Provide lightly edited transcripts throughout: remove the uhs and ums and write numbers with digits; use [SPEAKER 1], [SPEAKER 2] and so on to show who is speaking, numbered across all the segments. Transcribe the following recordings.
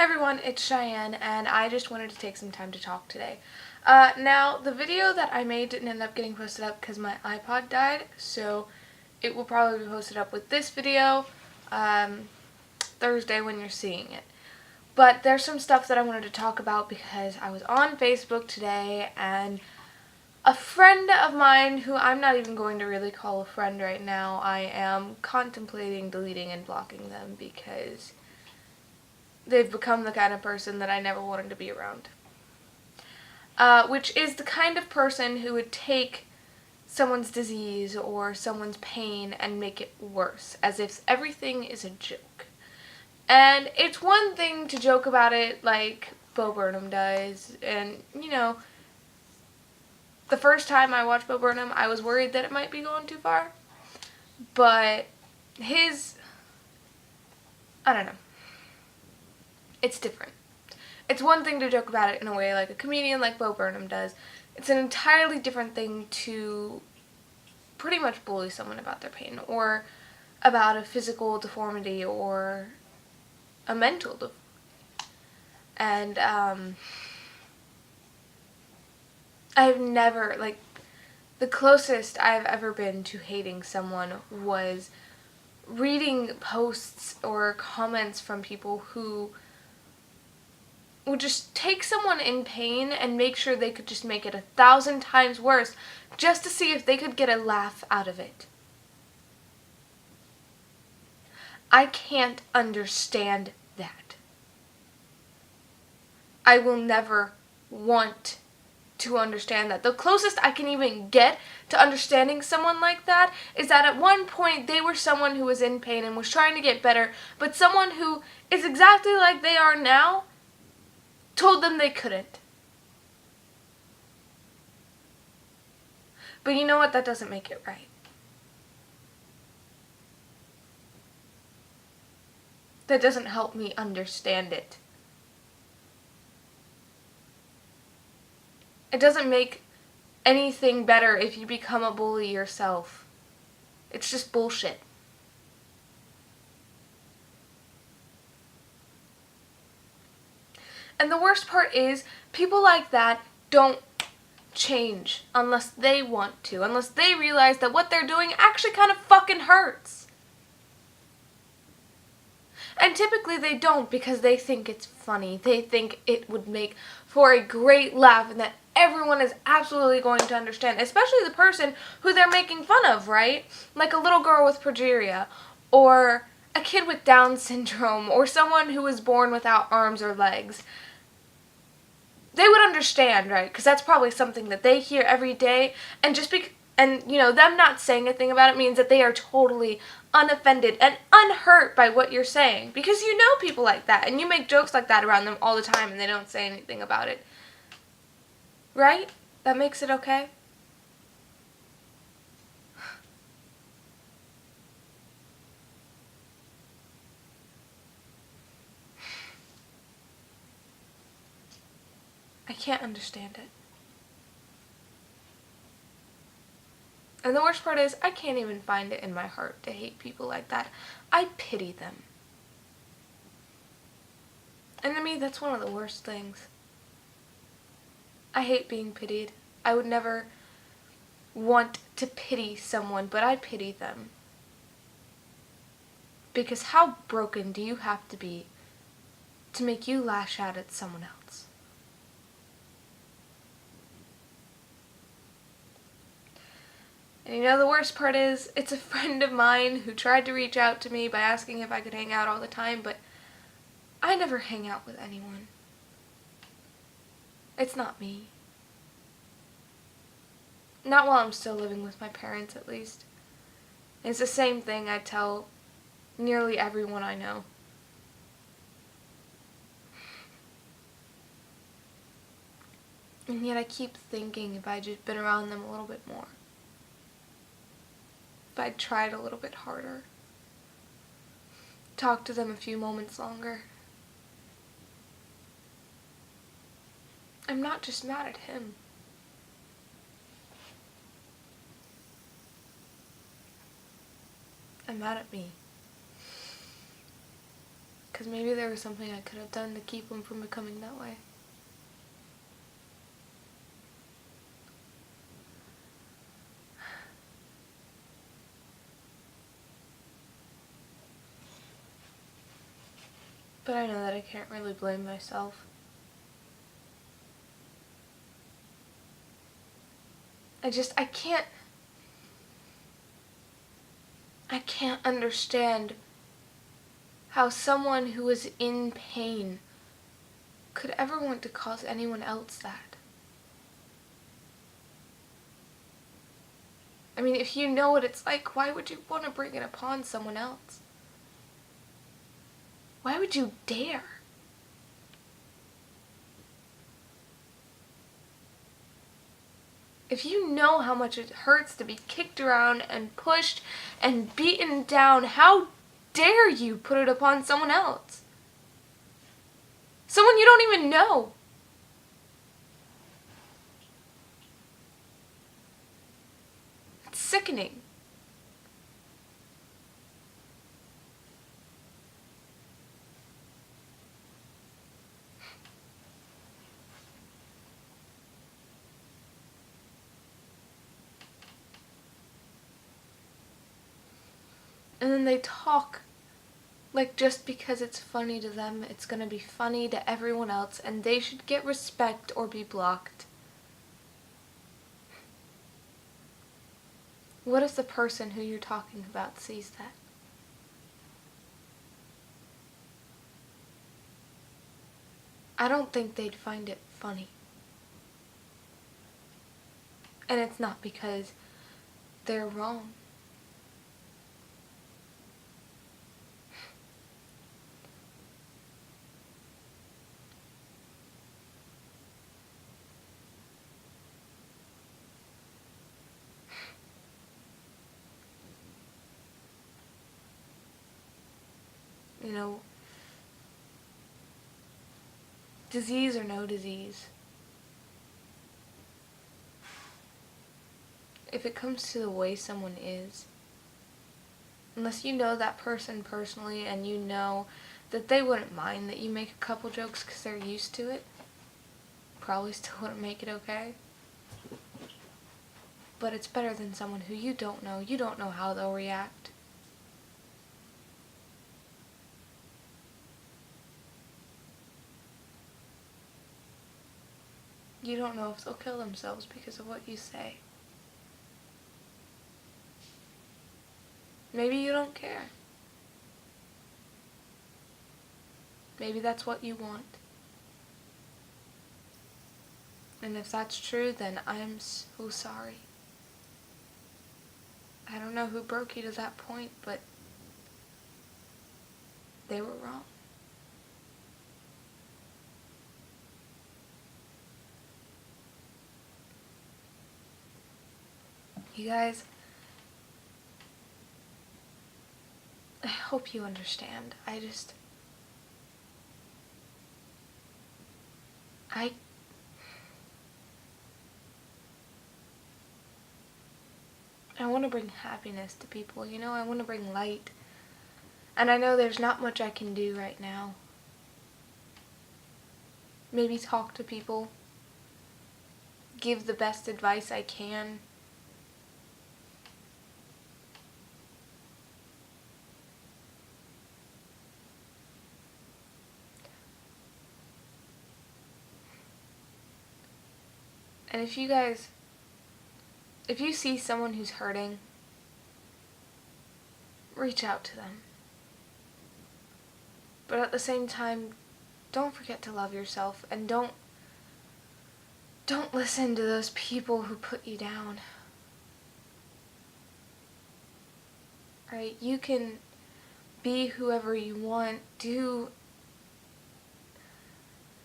[SPEAKER 1] Hey everyone, it's Cheyenne, and I just wanted to take some time to talk today. Now, the video that I made didn't end up getting posted up because my iPod died, so it will probably be posted up with this video Thursday when you're seeing it. But there's some stuff that I wanted to talk about because I was on Facebook today, and a friend of mine, who I'm not even going to really call a friend right now, I am contemplating deleting and blocking them because they've become the kind of person that I never wanted to be around. Which is the kind of person who would take someone's disease or someone's pain and make it worse, as if everything is a joke. And it's one thing to joke about it like Bo Burnham does, and, the first time I watched Bo Burnham, I was worried that it might be going too far, but I don't know. It's different. It's one thing to joke about it in a way like a comedian like Bo Burnham does. It's an entirely different thing to pretty much bully someone about their pain or about a physical deformity or a mental deformity. And I've never, the closest I've ever been to hating someone was reading posts or comments from people who would just take someone in pain and make sure they could just make it 1,000 times worse just to see if they could get a laugh out of it. I can't understand that. I will never want to understand that. The closest I can even get to understanding someone like that is that at one point they were someone who was in pain and was trying to get better, but someone who is exactly like they are now told them they couldn't. But you know what? That doesn't make it right. That doesn't help me understand it. It doesn't make anything better if you become a bully yourself. It's just bullshit. And the worst part is, people like that don't change unless they want to, unless they realize that what they're doing actually kind of fucking hurts. And typically they don't because they think it's funny. They think it would make for a great laugh and that everyone is absolutely going to understand, especially the person who they're making fun of, right? Like a little girl with progeria, or a kid with Down syndrome, or someone who was born without arms or legs. They would understand, right? Because that's probably something that they hear every day, and them not saying a thing about it means that they are totally unoffended and unhurt by what you're saying, because you know people like that, and you make jokes like that around them all the time, and they don't say anything about it. Right? That makes it okay? I can't understand it. And the worst part is, I can't even find it in my heart to hate people like that. I pity them. And to me, that's one of the worst things. I hate being pitied. I would never want to pity someone, but I pity them. Because how broken do you have to be to make you lash out at someone else? And the worst part is, it's a friend of mine who tried to reach out to me by asking if I could hang out all the time, but I never hang out with anyone. It's not me. Not while I'm still living with my parents, at least. It's the same thing I tell nearly everyone I know. And yet I keep thinking if I'd just been around them a little bit more. If I'd tried a little bit harder. Talked to them a few moments longer. I'm not just mad at him. I'm mad at me. because maybe there was something I could have done to keep him from becoming that way. But I know that I can't really blame myself. I can't understand how someone who is in pain could ever want to cause anyone else that. I mean, if you know what it's like, why would you want to bring it upon someone else? Why would you dare? If you know how much it hurts to be kicked around and pushed and beaten down, how dare you put it upon someone else? Someone you don't even know. It's sickening. And then they talk like just because it's funny to them, it's gonna be funny to everyone else, and they should get respect or be blocked. What if the person who you're talking about sees that? I don't think they'd find it funny. And it's not because they're wrong. You know, disease or no disease, if it comes to the way someone is, unless you know that person personally and you know that they wouldn't mind that you make a couple jokes because they're used to it, probably still wouldn't make it okay. But it's better than someone who you don't know. You don't know how they'll react. You don't know if they'll kill themselves because of what you say. Maybe you don't care. Maybe that's what you want. And if that's true, then I'm so sorry. I don't know who broke you to that point, but they were wrong. You guys, I hope you understand. I want to bring happiness to people, you know? I want to bring light. And I know there's not much I can do right now. Maybe talk to people. Give the best advice I can. And if you see someone who's hurting, reach out to them. But at the same time, don't forget to love yourself, and don't listen to those people who put you down. Right? You can be whoever you want, do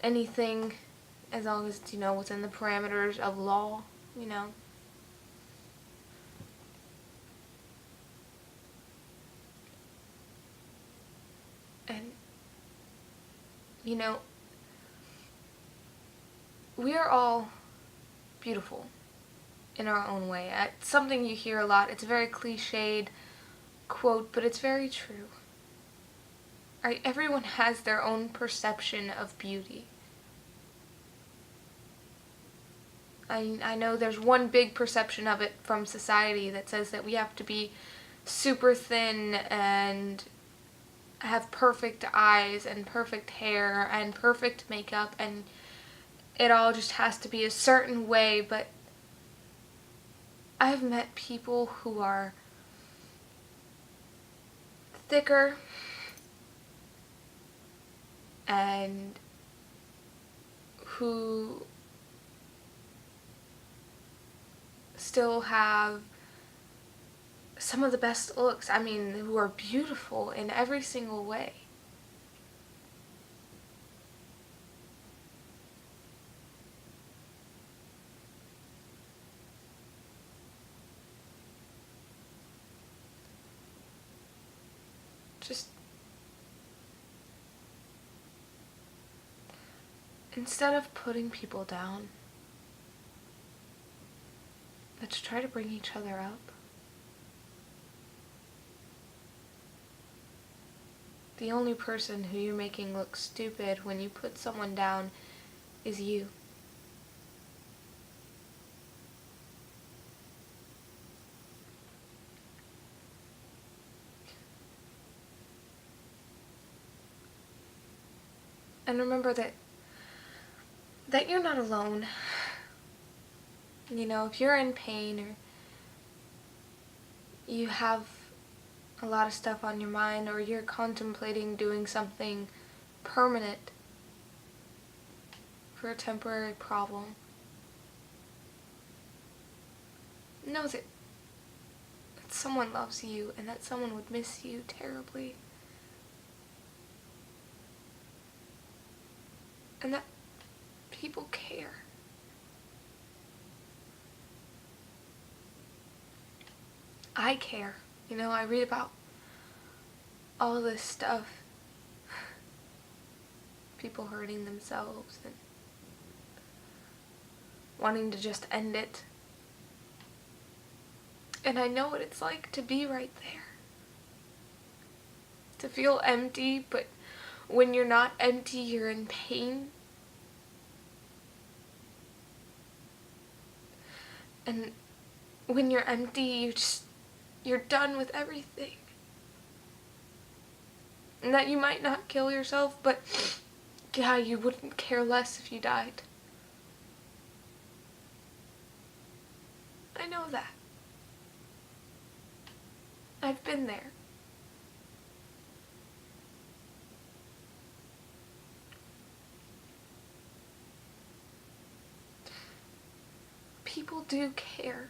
[SPEAKER 1] anything as long as it's, within the parameters of law, And, we are all beautiful in our own way. It's something you hear a lot. It's a very cliched quote, but it's very true. right? Everyone has their own perception of beauty. I know there's one big perception of it from society that says that we have to be super thin and have perfect eyes and perfect hair and perfect makeup, and it all just has to be a certain way. But I've met people who are thicker and who still have some of the best looks. I mean, who are beautiful in every single way. Just instead of putting people down, let's try to bring each other up. The only person who you're making look stupid when you put someone down is you. And remember that you're not alone. You know, if you're in pain or you have a lot of stuff on your mind, or you're contemplating doing something permanent for a temporary problem, know that someone loves you and that someone would miss you terribly. And that people care. I care. You know, I read about all this stuff. People hurting themselves and wanting to just end it. And I know what it's like to be right there. To feel empty, but when you're not empty, you're in pain. And when you're empty, you're done with everything. And that you might not kill yourself, but yeah, you wouldn't care less if you died. I know that. I've been there. People do care.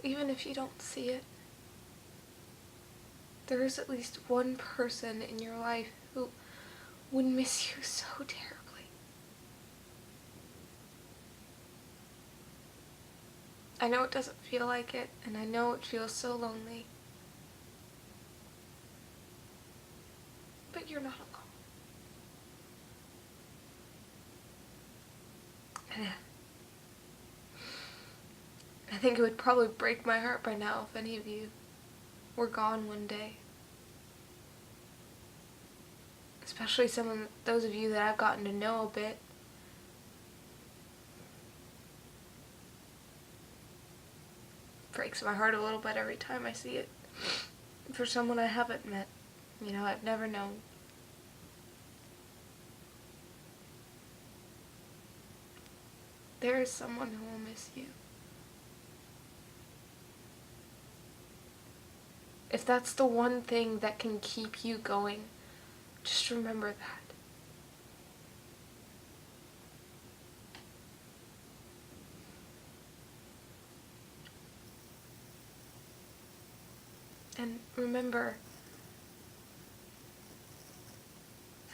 [SPEAKER 1] Even if you don't see it. There is at least one person in your life who would miss you so terribly. I know it doesn't feel like it, and I know it feels so lonely. But you're not alone. I think it would probably break my heart by now if any of you were gone one day. Especially those of you that I've gotten to know a bit. Breaks my heart a little bit every time I see it. For someone I haven't met, you know, I've never known. There is someone who will miss you. If that's the one thing that can keep you going, just remember that. And remember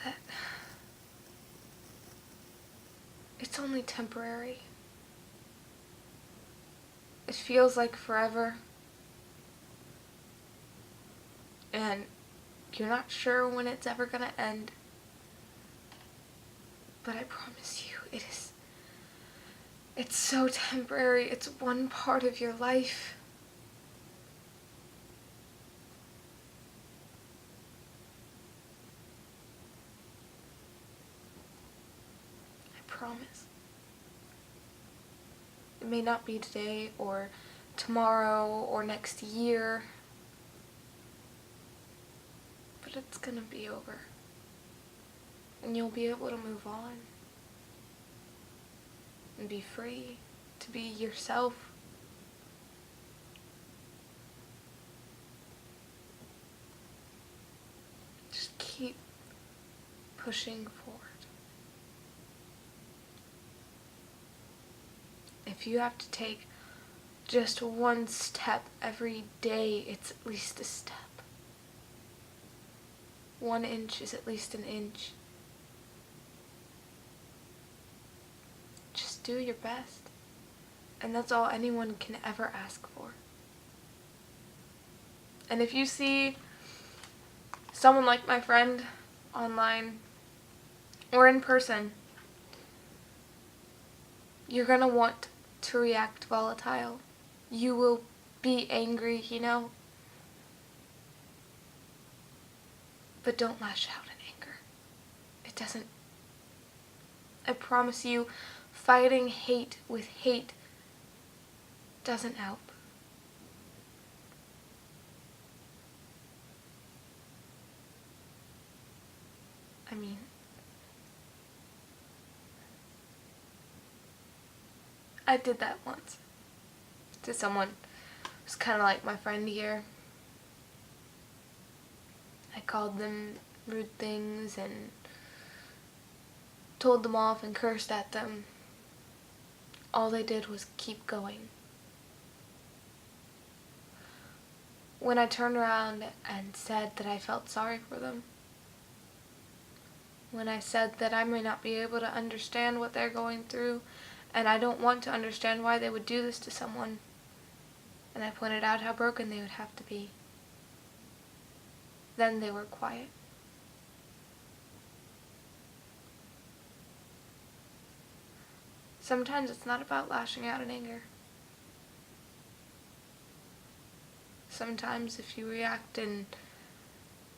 [SPEAKER 1] that it's only temporary. It feels like forever. And you're not sure when it's ever gonna end. But I promise you, it's so temporary. It's one part of your life. promise. It may not be today or tomorrow or next year, but it's gonna be over. And you'll be able to move on and be free to be yourself. Just keep pushing forward. If you have to take just one step every day, it's at least a step. 1 inch is at least an inch. Just do your best. And that's all anyone can ever ask for. And if you see someone like my friend online or in person, you're gonna want to react volatile. You will be angry, but don't lash out in anger. It doesn't. I promise you, fighting hate with hate doesn't help. I mean, I did that once to someone who's kind of like my friend here. I called them rude things and told them off and cursed at them. All they did was keep going. When I turned around and said that I felt sorry for them, when I said that I may not be able to understand what they're going through, and I don't want to understand why they would do this to someone, and I pointed out how broken they would have to be, then they were quiet. Sometimes it's not about lashing out in anger. Sometimes if you react in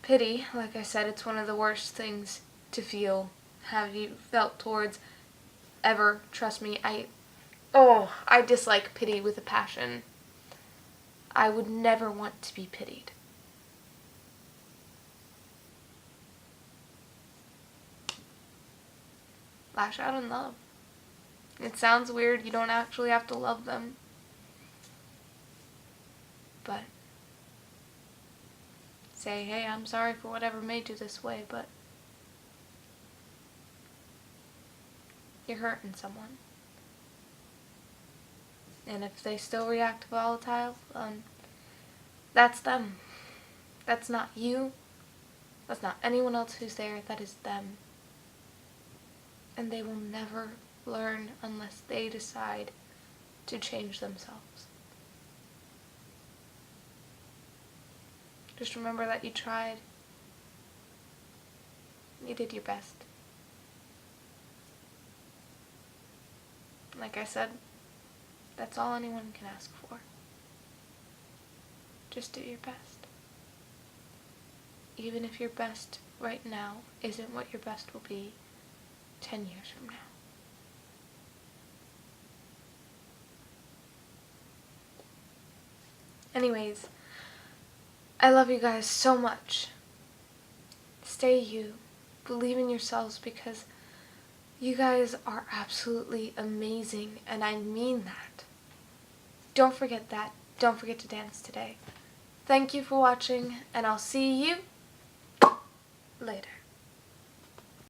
[SPEAKER 1] pity, like I said, it's one of the worst things to feel. Have you felt towards ever? Trust me, I dislike pity with a passion. I would never want to be pitied. Lash out in love. It sounds weird, you don't actually have to love them. But say, hey, I'm sorry for whatever made you this way, but you're hurting someone. And if they still react volatile, that's them. That's not you. That's not anyone else who's there. That is them. And they will never learn unless they decide to change themselves. Just remember that you tried. You did your best. Like I said, that's all anyone can ask for. Just do your best. Even if your best right now isn't what your best will be 10 years from now. Anyways, I love you guys so much. Stay you. Believe in yourselves because you guys are absolutely amazing, and I mean that. Don't forget that. Don't forget to dance today. Thank you for watching, and I'll see you later.